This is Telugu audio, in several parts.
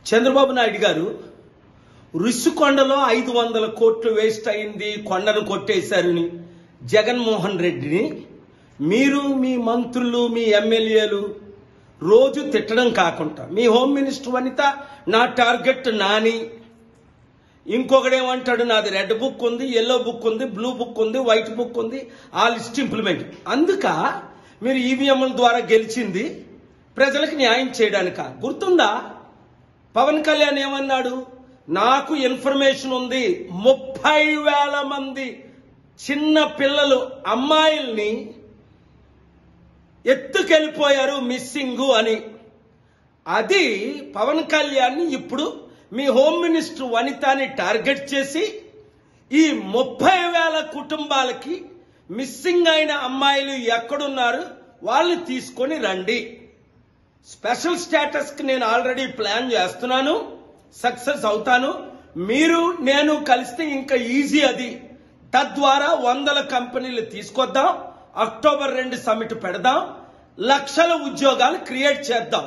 చంద్రబాబు నాయుడు గారు రుషికొండలో 500 కోట్లు వేస్ట్ అయింది, కొండను కొట్టేశారని జగన్మోహన్ రెడ్డిని మీరు మీ మంత్రులు మీ ఎమ్మెల్యేలు రోజు తిట్టడం కాకుండా మీ హోమ్ మినిస్టర్ వనిత నా టార్గెట్ నాని, ఇంకొకడేమంటాడు నాది రెడ్ బుక్ ఉంది, ఎల్లో బుక్ ఉంది, బ్లూ బుక్ ఉంది, వైట్ బుక్ ఉంది, ఆ లిస్ట్ ఇంప్లిమెంట్. అందుక మీరు ఈవీఎంల ద్వారా గెలిచింది ప్రజలకు న్యాయం చేయడానిక. గుర్తుందా? పవన్ కళ్యాణ్ ఏమన్నాడు? నాకు ఇన్ఫర్మేషన్ ఉంది 30,000 మంది చిన్న పిల్లలు అమ్మాయిల్ని ఎత్తుకెళ్ళిపోయారు మిస్సింగ్ అని. అది పవన్ కళ్యాణ్ ఇప్పుడు మీ హోమ్ మినిస్టర్ వనితని టార్గెట్ చేసి ఈ 30,000 కుటుంబాలకి మిస్సింగ్ అయిన అమ్మాయిలు ఎక్కడున్నారు వాళ్ళని తీసుకొని రండి. స్పెషల్ స్టేటస్ కి నేను ఆల్రెడీ ప్లాన్ చేస్తున్నాను, సక్సెస్ అవుతాను. మీరు నేను కలిస్తే ఇంకా ఈజీ అది. తద్వారా 100 కంపెనీలు తీసుకొద్దాం, అక్టోబర్ 2 సమిట్ పెడదాం, లక్షల ఉద్యోగాలు క్రియేట్ చేద్దాం,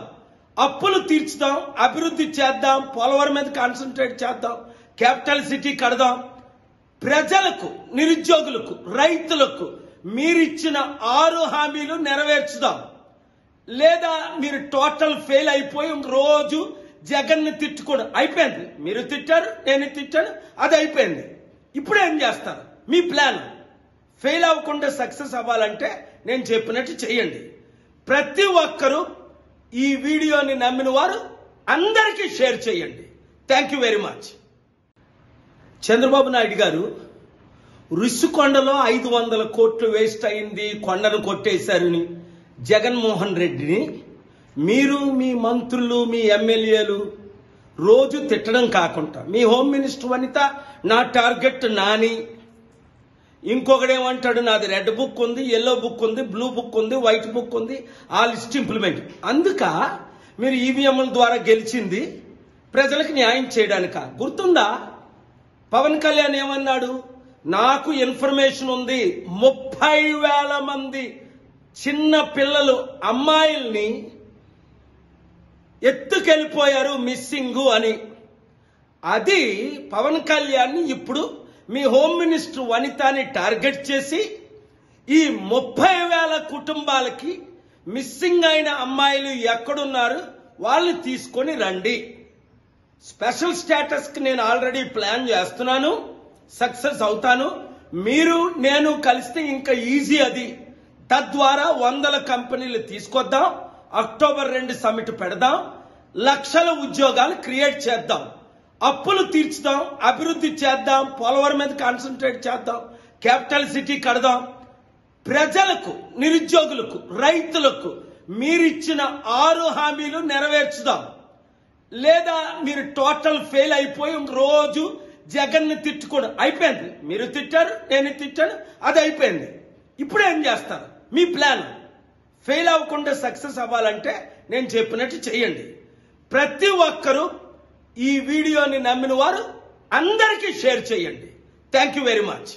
అప్పులు తీర్చుదాం, అభివృద్ధి చేద్దాం, పోలవరం మీద కాన్సన్ట్రేట్ చేద్దాం, క్యాపిటల్ సిటీ కడదాం. ప్రజలకు, నిరుద్యోగులకు, రైతులకు మీరిచ్చిన 6 హామీలు నెరవేర్చుదాం. లేదా మీరు టోటల్ ఫెయిల్ అయిపోయి రోజు జగన్ని తిట్టుకోవడం అయిపోయింది. మీరు తిట్టారు, నేను తిట్టాను, అది అయిపోయింది. ఇప్పుడు ఏం చేస్తారు? మీ ప్లాన్ ఫెయిల్ అవ్వకుండా సక్సెస్ అవ్వాలంటే నేను చెప్పినట్టు చేయండి. ప్రతి ఒక్కరూ ఈ వీడియోని నమ్మిన వారు అందరికీ షేర్ చేయండి. Thank you very much. Chandrababu Naidu గారు రుషికొండలో 500 కోట్లు వేస్ట్ అయింది, కొండను కొట్టేశారని జగన్మోహన్ రెడ్డిని మీరు మీ మంత్రులు మీ ఎమ్మెల్యేలు రోజు తిట్టడం కాకుండా మీ హోమ్ మినిస్టర్ వనిత నా టార్గెట్ నాని, ఇంకొకడేమంటాడు నాది రెడ్ బుక్ ఉంది, ఎల్లో బుక్ ఉంది, బ్లూ బుక్ ఉంది, వైట్ బుక్ ఉంది, ఆ లిస్ట్ ఇంప్లిమెంట్. అందుక మీరు ఈవీఎంల ద్వారా గెలిచింది ప్రజలకు న్యాయం చేయడానిక. గుర్తుందా? పవన్ కళ్యాణ్ ఏమన్నాడు? నాకు ఇన్ఫర్మేషన్ ఉంది 30,000 మంది చిన్న పిల్లలు అమ్మాయిల్ని ఎత్తుకెళ్ళిపోయారు మిస్సింగ్ అని. అది పవన్ కళ్యాణ్ ఇప్పుడు మీ హోమ్ మినిస్టర్ వనితని టార్గెట్ చేసి ఈ 30,000 కుటుంబాలకి మిస్సింగ్ అయిన అమ్మాయిలు ఎక్కడున్నారు వాళ్ళని తీసుకొని రండి. స్పెషల్ స్టేటస్ కి నేను ఆల్రెడీ ప్లాన్ చేస్తున్నాను, సక్సెస్ అవుతాను. మీరు నేను కలిస్తే ఇంకా ఈజీ అది. తద్వారా 100 కంపెనీలు తీసుకొద్దాం, అక్టోబర్ 2 సమిట్ పెడదాం, లక్షల ఉద్యోగాలు క్రియేట్ చేద్దాం, అప్పులు తీర్చుదాం, అభివృద్ధి చేద్దాం, పోలవరం మీద కాన్సన్ట్రేట్ చేద్దాం, క్యాపిటల్ సిటీ కడదాం. ప్రజలకు, నిరుద్యోగులకు, రైతులకు మీరిచ్చిన 6 హామీలు నెరవేర్చుదాం. లేదా మీరు టోటల్ ఫెయిల్ అయిపోయి రోజు జగన్ని తిట్టుకోవడం అయిపోయింది. మీరు తిట్టారు, నేను తిట్టాను, అది అయిపోయింది. ఇప్పుడు ఏం చేస్తారు? మీ ప్లాన్ ఫెయిల్ అవ్వకుండా సక్సెస్ అవ్వాలంటే నేను చెప్పినట్టు చేయండి. ప్రతి ఒక్కరూ ఈ వీడియోని నమ్మిన వారు అందరికీ షేర్ చేయండి. Thank you very much.